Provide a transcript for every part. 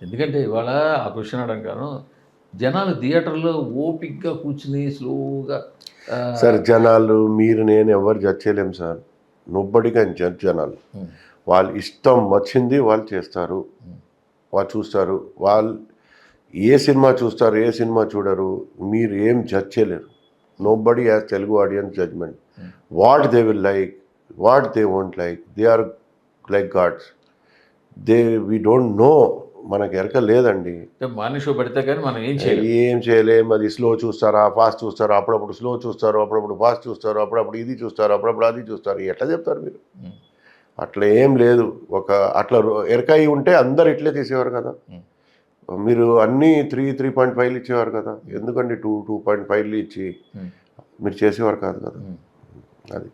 ఎందుకంటే ఇవాళ ఆ క్వశ్చన్ అడగను జనాలు థియేటర్‌లో ఓపికగా కూర్చొని స్లోగా సార్ జనాలు మీరు నేను ఎవరు జడ్జ్ చేయలేం సార్. నోబడీ కెన్ జడ్జ్ జనాలు. హ్మ్. వాళ్ళు ఇష్టం వచ్చింది వాళ్ళు చేస్తారు. వాళ్ళు చూస్తారు. వాళ్ళు ఏ సినిమా చూస్తారు, ఏ సినిమా చూడరు. మీరు ఏం జడ్జ్ చేయలేరు. Nobody has Telugu audience judgement. What they will like, what they won't like. They are like gods. We don't know. మనకు ఎరక లేదండి. అంటే మార్నింగ్ షో పెడితే కానీ మనం ఏం చేయలేం. ఏం చేయలేం. అది స్లో చూస్తారా, ఫాస్ట్ చూస్తారా, అప్పుడప్పుడు స్లో చూస్తారు, అప్పుడప్పుడు ఫాస్ట్ చూస్తారు, అప్పుడప్పుడు ఇది చూస్తారు, అప్పుడప్పుడు అది చూస్తారు. ఎట్లా చెప్తారు మీరు? హ్మ్. అట్లా ఏం లేదు. అట్లా ఎరకాయి ఉంటే అందరు ఇట్లే తీసేవారు కదా. మీరు అన్నీ 3.5 ఇచ్చేవారు కదా. ఎందుకండి 2.5 ఇచ్చి మీరు చేసేవారు కాదు కదా. అది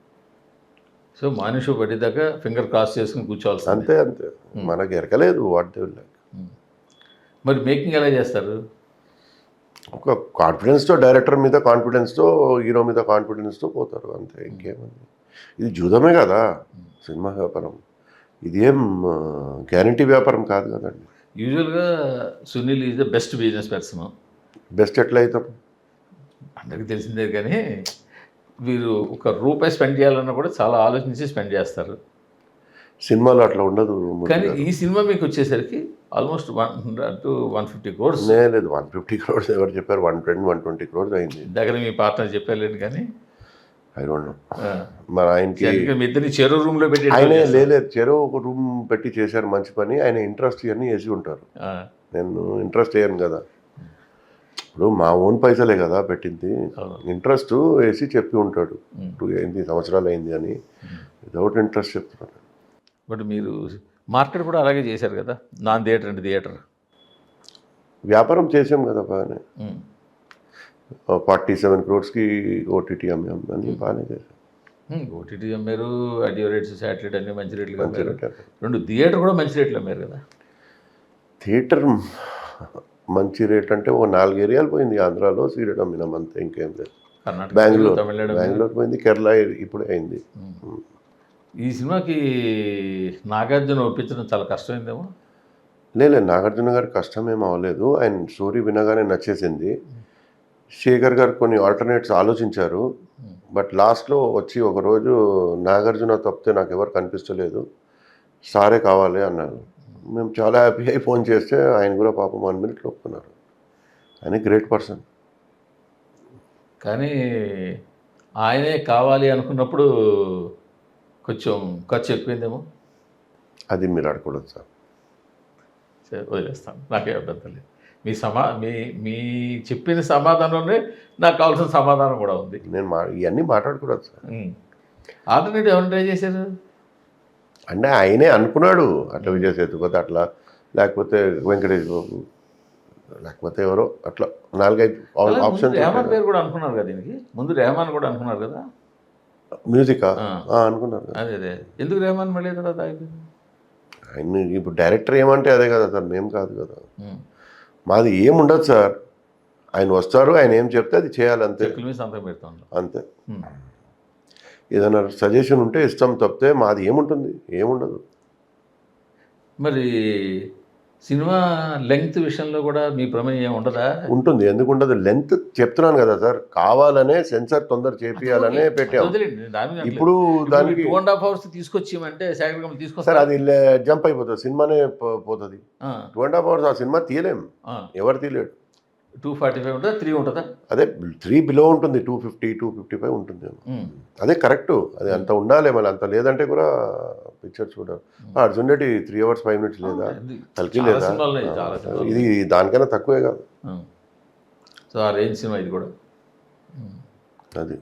సో మార్నింగ్ షో పెట్టేదాకా ఫింగర్ క్రాస్ చేసుకుని కూర్చోవాల్సిందే. అంతే అంతే. మనకు ఎరకలేదు వాట్ దే విల్ లైక్. మరి మేకింగ్ ఎలా చేస్తారు? ఒక కాన్ఫిడెన్స్తో, డైరెక్టర్ మీద కాన్ఫిడెన్స్తో, హీరో మీద కాన్ఫిడెన్స్తో పోతారు అంతే. ఇంకేముంది. ఇది జూదమే కదా సినిమా వ్యాపారం. ఇది ఏం గ్యారంటీ వ్యాపారం కాదు కదండి. యూజువల్గా Sunil is the best business person. Best ఎట్లా అవుతాం? అందరికీ తెలిసిందే కానీ వీరు ఒక రూపాయి స్పెండ్ చేయాలన్నా కూడా చాలా ఆలోచించి స్పెండ్ చేస్తారు. సినిమాలో అట్లా ఉండదు. కానీ ఈ సినిమా మీకు వచ్చేసరికి ఆల్మోస్ట్ 100 to 150 crores. లేదు 150 crores ఎవరు చెప్పారు? 120 crores అయింది. దగ్గర మీ పార్ట్నర్ చెప్పారులేండి కానీ ఐ డోంట్ నో. మరి ఆయనకి మీ ఇద్దరిని చెరో రూమ్లో పెట్టి ఆయన లేదు చెరో ఒక రూమ్ పెట్టి చేశారు మంచి పని. ఆయన ఇంట్రెస్ట్ ఇవన్నీ వేసి ఉంటారు. నేను ఇంట్రెస్ట్ వేయను కదా. ఇప్పుడు మా ఓన్ పైసలే కదా పెట్టింది. ఇంట్రెస్ట్ వేసి చెప్పి ఉంటాడు 2 సంవత్సరాలు అయింది అని. వితౌట్ ఇంట్రెస్ట్ చెప్తున్నాను. బట్ మీరు మార్కెట్ కూడా అలాగే చేశారు కదా. నాన్ థియేటర్ అంటే థియేటర్ వ్యాపారం చేసాం కదా బాగానే. 47 crores ఓటీటీ అమ్మాం అని బాగానే చేశాం. ఓటీటీ అమ్మారు, ఆడియో రేట్స్, శాటిలైట్ అన్నీ మంచి రేట్లు అమ్మారు. 2 థియేటర్ కూడా మంచి రేట్లు అమ్మారు కదా. థియేటర్ మంచి రేట్ అంటే ఓ 4 ఏరియాలు పోయింది. ఆంధ్రాలో సీరియట్ అమ్మినాం అంతే, ఇంకేం లేదు. కర్ణాటక, బెంగళూరు, తమిళనాడు, బెంగళూరు పోయింది. కేరళ ఇప్పుడే అయింది. ఈ సినిమాకి నాగార్జున ఒప్పించడం చాలా కష్టమైందేమో. లేదు నాగార్జున గారి కష్టం ఏం అవ్వలేదు. ఆయన స్టోరీ వినగానే నచ్చేసింది. శేఖర్ గారు కొన్ని ఆల్టర్నేట్స్ ఆలోచించారు. బట్ లాస్ట్లో వచ్చి ఒకరోజు నాగార్జున తప్పితే నాకు ఎవరు కనిపించలేదు, సారే కావాలి అన్నారు. మేము చాలా హ్యాపీ అయి ఫోన్ చేస్తే ఆయన కూడా పాపం 1 minute ఒప్పుకున్నారు. ఆయన గ్రేట్ పర్సన్. కానీ ఆయనే కావాలి అనుకున్నప్పుడు కొంచెం ఖర్చు ఎక్కువైందేమో. అది మీరు అడగకూడదు సార్. సరే వదిలేస్తాను, నాకే అభ్యంతరం లేదు. మీ చెప్పిన సమాధానంలో నాకు కావాల్సిన సమాధానం కూడా ఉంది. నేను ఇవన్నీ మాట్లాడకూడదు సార్. ఆల్టర్నేటివ్ ఎవరు ట్రై చేశారు? అంటే ఆయనే అనుకున్నాడు అట్లా విజయ్ సేతుపతి అట్లా, లేకపోతే వెంకటేష్ బాబు, లేకపోతే ఎవరో అట్లా 4-5 ఆప్షన్స్. రెహమాన్ పేరు కూడా అనుకున్నారు కదా దీనికి ముందు. రెహమాన్ కూడా అనుకున్నారు కదా మ్యూజిక్ అనుకున్నారు. అదే ఎందుకు రెహమాన్ మళ్ళీ తర్వాత అయిపోయింది? ఆయన ఇప్పుడు డైరెక్టర్ ఏమంటే అదే కదా సార్, మేము కాదు కదా. మాది ఏముండదు సార్. ఆయన వస్తారు, ఆయన ఏం చెప్తే అది చేయాలి అంతే. సంతకం పెడతాం అంతే. ఏదైనా సజెషన్ ఉంటే ఇష్టం తప్పితే మాది ఏముంటుంది? ఏముండదు. మరి సినిమా లెంగ్త్ విషయంలో కూడా మీ ప్రమేయం ఉండదా? ఉంటుంది. ఎందుకు ఉండదు? లెంత్ చెప్తున్నాను కదా సార్, కావాలనే సెన్సార్ తొందర చేపియాలనే పెట్టాము. ఇప్పుడు దానికి 2.5 hours తీసుకొచ్చామంటే సార్ అది జంప్ అయిపోతుంది, సినిమానే పోతుంది. 2.5 hours ఆ సినిమా తీయలేం, ఎవరు తీయలేడు. 245 ఉంటుందా, 3 ఉంటుందా? అదే 3 బిలో ఉంటుంది, 250, 255 ఉంటుంది. అదే కరెక్ట్. అది అంత ఉండాలి. మళ్ళీ అంత లేదంటే కూడా పిక్చర్ చూడాలి. అర్జున్ రెడ్డి 3 hours 5 minutes లేదా, కల్కి లేదా, ఇది దానికన్నా తక్కువే కాదు. సో ఆ రేంజ్ సినిమా ఇది కూడా. అది